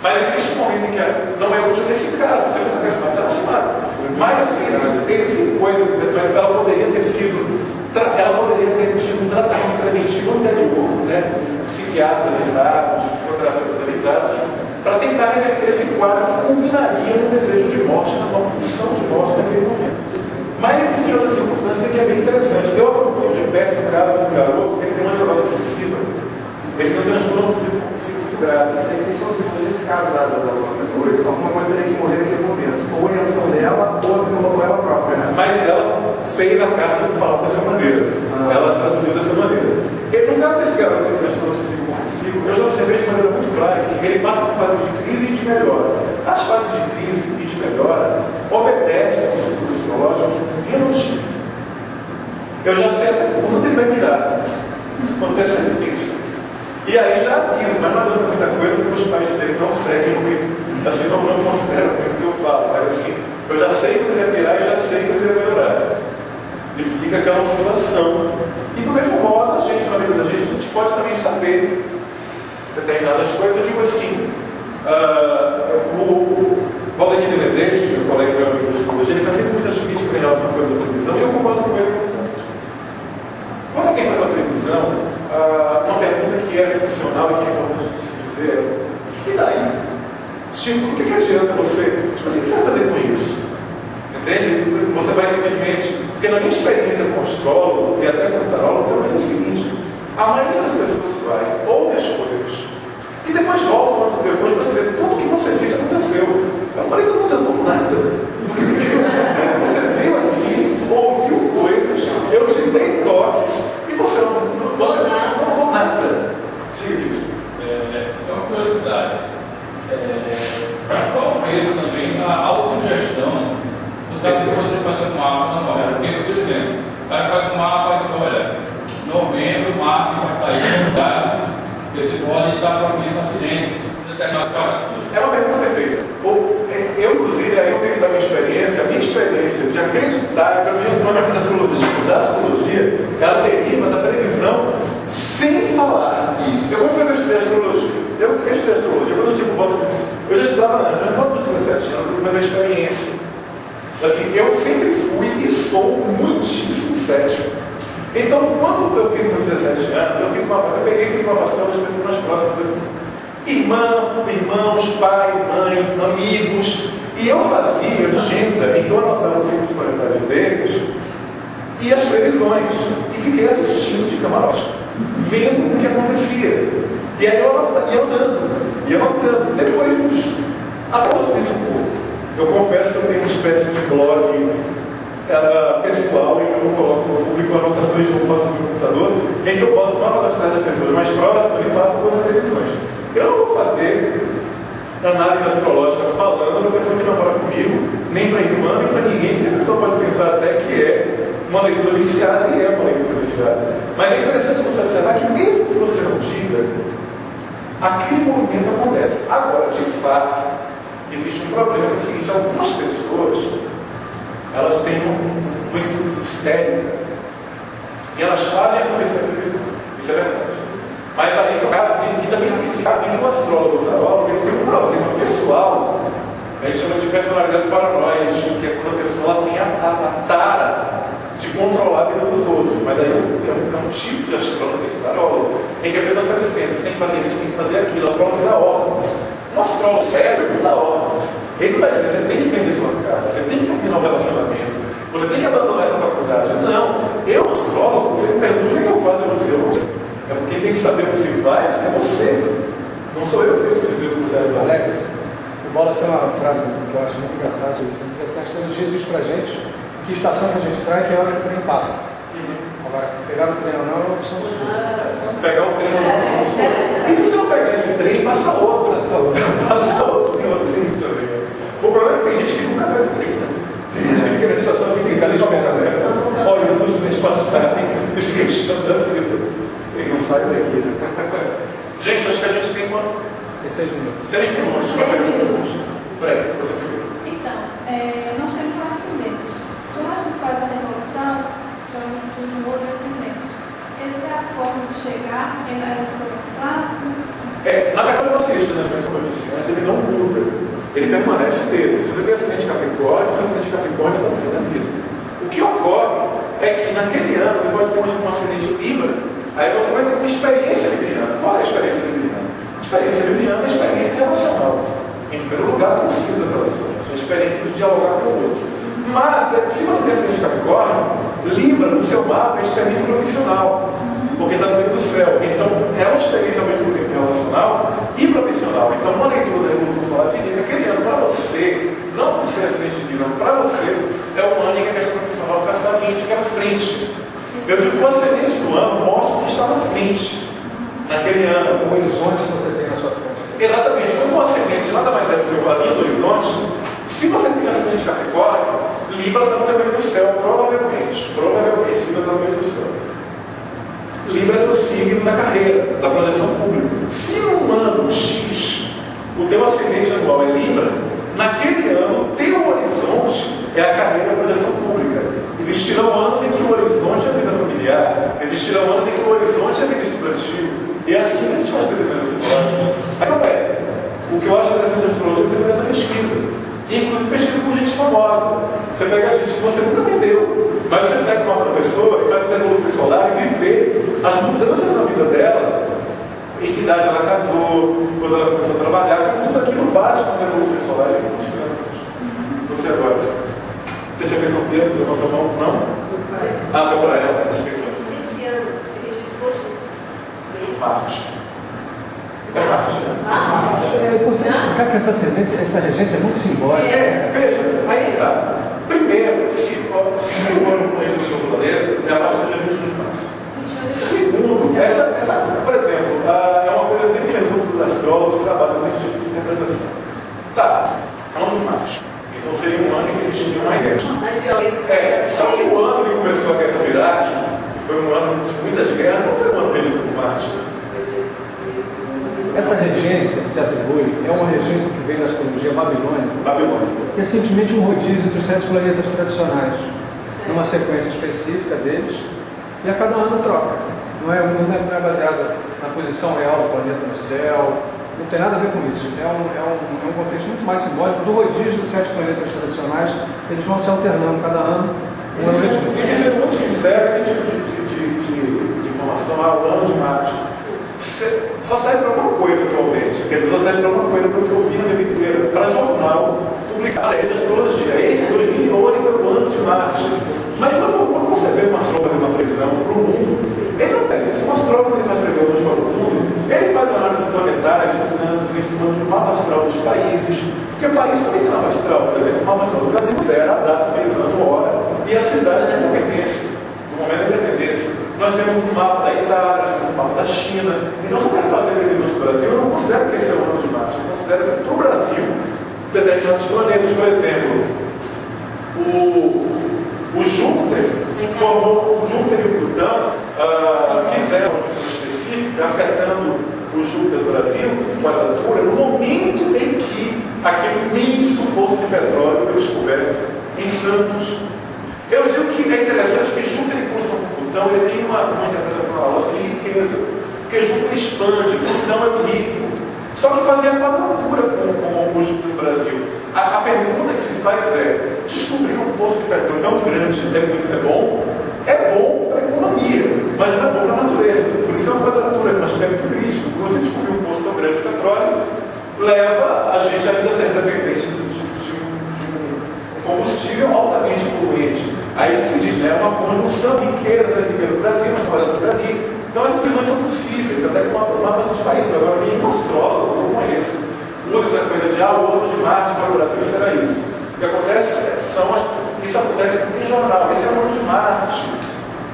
Mas existe um momento em que não é útil nesse caso. Se você quer se matar, ela se mata. Mas assim, existem coisas, mas ela poderia ter tido um tratamento preventivo anterior, né? Psiquiatrizados, psicoterapeutas, para tentar reverter esse quadro que culminaria no desejo de morte, na pulsão de morte naquele momento. Mas existem outras circunstâncias que é bem interessante. Eu acompanho de perto o caso do garoto, que ele tem uma neurose obsessiva. Ele tem um transtorno obsessivo muito grave. Nesse caso da alguma coisa teria que morrer naquele momento. Ou em ação dela, ou ela própria, né? Mas ela fez a carta se falar dessa maneira. Ela traduziu dessa maneira. E no caso desse garoto que tem transtorno obsessivo compulsivo, eu já observei de maneira muito clara assim, ele passa por fases de crise e de melhora. As fases de crise e de melhora obedecem aos ciclos psicológicos genotipo. Eu já sei até quando ele vai virar, quando tem sacrifício. E aí já aviso, mas não adianta muita coisa porque os pais dele não seguem muito, assim, não consideram muito o que eu falo, mas assim, eu já sei quando ele vai virar e já sei quando ele vai melhorar. E fica aquela oscilação. E do mesmo modo, a gente, na vida da gente pode também saber determinadas coisas. Eu digo assim, o Valdemir Benedetti, meu colega meu amigo de psicologia, ele faz sempre muitas críticas em relação à coisa da televisão, e eu concordo com ele. Quando alguém faz uma televisão, uma pergunta que é funcional e que é importante de se dizer, e daí? Tipo, o que adianta você? Tipo assim, o que você vai fazer com isso? Entende? Você vai simplesmente... Porque na minha experiência com astrólogo e até com tarólogo, eu vejo o seguinte: a maioria das pessoas vai, ouve as coisas, e depois volta um ano depois para dizer tudo o que você disse aconteceu. Eu falei, não adiantou nada. Você veio aqui, ouviu coisas, eu te dei toques, e você não falou nada. Diga. É uma curiosidade. Qual o preço também da autossugestão do caso de você fazer um mapa normal? Porque, por exemplo, o cara faz um mapa e diz: olha, novembro, o mapa vai estar aí no lugar, você pode estar propenso a acidentes, determinado caso. É uma pergunta perfeita. Eu, inclusive, aí eu tenho que dar a minha experiência de acreditar que a minha zona da astrologia, ela deriva da previsão sem falar. Isso. Como foi que eu estudei astrologia? Eu estudei astrologia quando eu tinha por volta de... Eu já estudava antes, mas quando eu tinha 17 anos, eu tive uma experiência. Assim, eu sempre fui e sou muitíssimo cético. Então, quando eu fiz meus 17 anos, eu fiz uma avaliação das pessoas mais próximas de mim. Irmãos, pai, mãe, amigos. E eu fazia agenda em que eu anotava sempre os comentários deles e as previsões. E fiquei assistindo de camarote, vendo o que acontecia. E aí ia anotando. Depois, após isso, eu confesso que eu tenho uma espécie de blog pessoal em que eu publico anotações que eu faço no computador, em que eu boto uma das das pessoas mais próximas e faço algumas previsões. Eu não vou fazer análise astrológica falando para a pessoa que não mora comigo, nem para a irmã, nem para ninguém, porque a pessoa pode pensar até que é uma leitura viciada, e é uma leitura viciada. Mas é interessante você observar que mesmo que você não diga, aquele movimento acontece. Agora, de fato, existe um problema, que é o seguinte: algumas pessoas, elas têm uma estrutura histérica, e elas fazem acontecer a previsão. Isso é verdade. Mas aí são casos, e também existe casos em que o astrólogo ou tarólogo, ele tem um problema pessoal, a gente chama de personalidade paranoide, que é quando a pessoa ela tem a tara de controlar a vida dos outros. Mas aí é um tipo de astrólogo, de tarólogo, em que a pessoa está dizendo: você tem que fazer isso, tem que fazer aquilo. O astrólogo dá ordens. Um astrólogo sério não dá ordens. Ele não vai dizer: você tem que vender sua casa, você tem que terminar um relacionamento, você tem que abandonar essa faculdade. Não. Eu, astrólogo, você me pergunta: o que eu faço? Eu vou dizer: é porque tem que saber o que você faz, é você. Não sou eu que tenho que dizer o que você vai fazer. Alex, o Bola tem uma frase que eu acho muito engraçada. Ele diz assim: a astrologia diz pra gente que estação que a gente traz, que é a hora que o trem passa. Agora, pegar o trem ou não é uma opção sua. Pegar o trem ou não é uma opção sua. E se você não pegar esse trem, passa outro. Passa outro, tem outro trem também. O problema é que tem gente que nunca pega o trem. Tem gente que na estação fica ali de boca aberta, olhando os trens passarem e fica estando a vida. Não sai daqui, né? Gente, acho que a gente tem 6 minutos. 6 minutos para perguntas. Peraí, você primeiro. Então, nós temos ascendentes. Quando a gente faz a revolução, geralmente surge um outro ascendente. Essa é a forma de chegar em uma época mais clara? Na verdade, você de nascimento, como eu disse antes, ele não muda. Ele permanece mesmo. Se você tem acidente de Capricórnio, seu acidente de Capricórnio está no fim da vida. O que ocorre é que naquele ano você pode ter um acidente Libra, aí você vai ter uma experiência libriana. Qual é a experiência libriana? A experiência libriana é a experiência relacional. Em primeiro lugar, o consigo das relações, a experiência de dialogar com o outro. Mas, se você tem acidente de Capricórnio, Libra no seu mapa é a experiência profissional, porque está no meio do céu. Então, é uma experiência ao mesmo tempo relacional e profissional. Então, uma leitura da Revolução Solar diria que aquele ano, para você, não por ser acidente de Libra, para você, é um ano em que a questão profissional fica saliente, fica na frente. Eu digo que o ascendente do ano mostra o que está na frente, naquele ano. O horizonte que você tem na sua frente. Exatamente, como o ascendente nada mais é do que a linha do horizonte, se você tem ascendente de Capricórnio, Libra está no meio do céu, provavelmente, Libra está no meio do céu. Libra é do signo da carreira, da projeção pública. Se no ano X o teu ascendente anual é Libra, naquele ano o teu horizonte é a carreira e a projeção pública. Existirão anos em que o horizonte é a vida familiar, existirão anos em que o horizonte é a vida estudantil. E é assim que a gente faz previsões astrológicas. Mas não é. O que eu acho interessante de astrologia é você fazer essa pesquisa. Inclusive pesquisa com gente famosa. Você pega a gente que você nunca entendeu, mas você pega uma pessoa e faz as evoluções solares e vê as mudanças na vida dela, em que idade ela casou, quando ela começou a trabalhar, tudo aquilo bate com as evoluções solares e constantes. Você agora. Você tinha feito um tempo, levantou a mão? Não? Ah, foi para ela. Esse ano, ele ficou junto. Marte. É Marte, né? É importante explicar que essa ascendência, essa regência é muito simbólica. Veja, aí tá. Primeiro, se o ano com ele do planeta, é a faixa de 21 de março. Segundo, por exemplo, é uma coisa que eu sempre pergunto para os astrólogos que trabalham nesse tipo de interpretação. Tá, é um de março. Então seria um ano em que existiria mais guerra. Só que o ano que começou a guerra do Iraque, foi um ano de muitas guerras, não foi um ano regido por Marte. Essa regência que se atribui é uma regência que vem da astrologia babilônica, que é simplesmente um rodízio entre os 7 planetas tradicionais, numa sequência específica deles, e a cada ano troca. Não é baseado na posição real do planeta no céu, não tem nada a ver com isso. É um contexto muito mais simbólico do rodízio dos 7 planetas tradicionais, eles vão se alternando cada ano. E sendo muito sincero, esse tipo de informação é o ano de Marte. Só serve para uma coisa atualmente, só serve para uma coisa, porque eu vi na minha vida inteira, para jornal publicado, é de astrologia. Desde 2008 foi o ano de Marte. Mas quando você vê uma astróloga fazendo uma previsão para o mundo, ele não pega isso. Um astrólogo que faz previsões para o mundo, ele faz análises planetárias de trânsitos em cima do mapa astral dos países, porque o país também tem mapa astral. Por exemplo, o mapa astral do Brasil zera a data, mês, ano, hora e a cidade da independência, no momento da independência. Nós temos um mapa da Itália, nós temos um mapa da China. Então, se eu quero fazer previsões do Brasil, eu não considero que esse é o ano de Marte. Eu considero que para o Brasil, determinados planetas, por exemplo, o Júpiter e o Plutão fizeram uma questão específica, afetando o Júpiter do Brasil, quadratura, no momento em que aquele imenso poço de petróleo foi descoberto em Santos. Eu digo que é interessante que Júpiter em conjunção com Plutão ele tem uma interpretação analógica de riqueza, porque Júpiter expande, Plutão é rico. Só que fazia quadratura com o Júpiter do Brasil. A pergunta que se faz é: descobrir um poço de petróleo tão grande é bom? É bom para a economia, mas não é bom para a natureza. Por isso é uma quadratura, é um aspecto crítico. Quando você descobrir um poço tão grande de petróleo, leva a gente ainda a ser dependente de um combustível altamente poluente. Aí se diz, né, uma conjunção riqueza do Brasil, uma quadratura ali. Então as previsões são possíveis, até com o mapa dos países. Agora, nenhum astrólogo, eu não conheço, usa essa coisa de o ano de Marte para o Brasil será isso. O que acontece isso acontece em jornal, esse é o ano de Marte.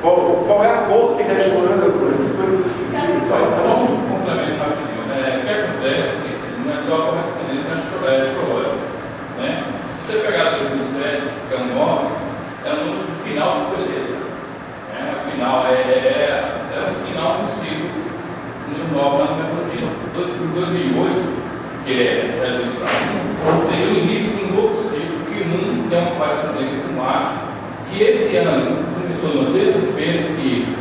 Qual é a cor que está explorando a coisa? Essas coisas assim. Só um complemento rapidinho. O que acontece não é só a correspondência astrológica. Né? Se você pegar 2007, que é o 9, é o número do final do colheita. O final é o final do ciclo no 9 na numerologia. Em 2008, que é seria o início de um novo ciclo, que o mundo tem uma correspondência com Marte, que esse ano começou na terça-feira, que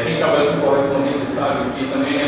quem trabalha com correspondência sabe que também é